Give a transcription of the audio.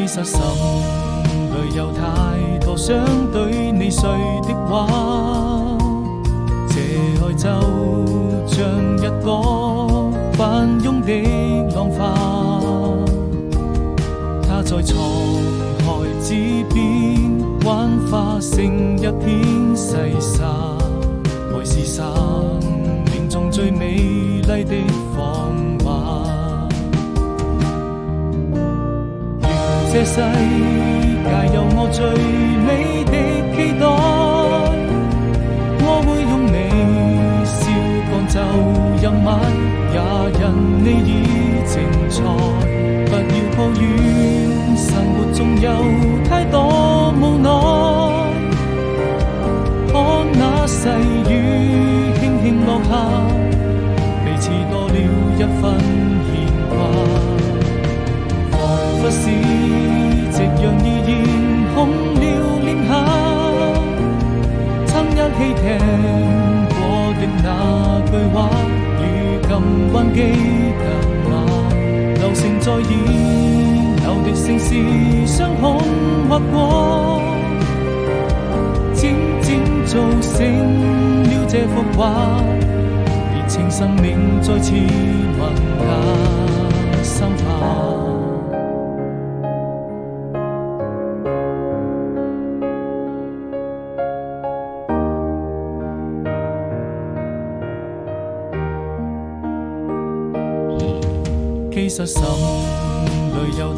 其實心裏有太多想對你說的話，這愛就像一個翻湧的浪花，它在滄海之邊幻化成一片細沙，愛是生命中最美麗的謊話。願這世界有我最美的期待，我會用你笑趕走陰霾，也因你已精彩。不要抱怨生活中有太多無奈，看那細雨輕輕落下，彼此多了一分牽掛。彷彿是夕陽已染紅了臉頰，曾一起聽過的那句話，如今還記得嗎？流星在演有的城市雙空劃過，漸漸造成了這幅畫，熱情生命再次萌芽生發。其實心裏有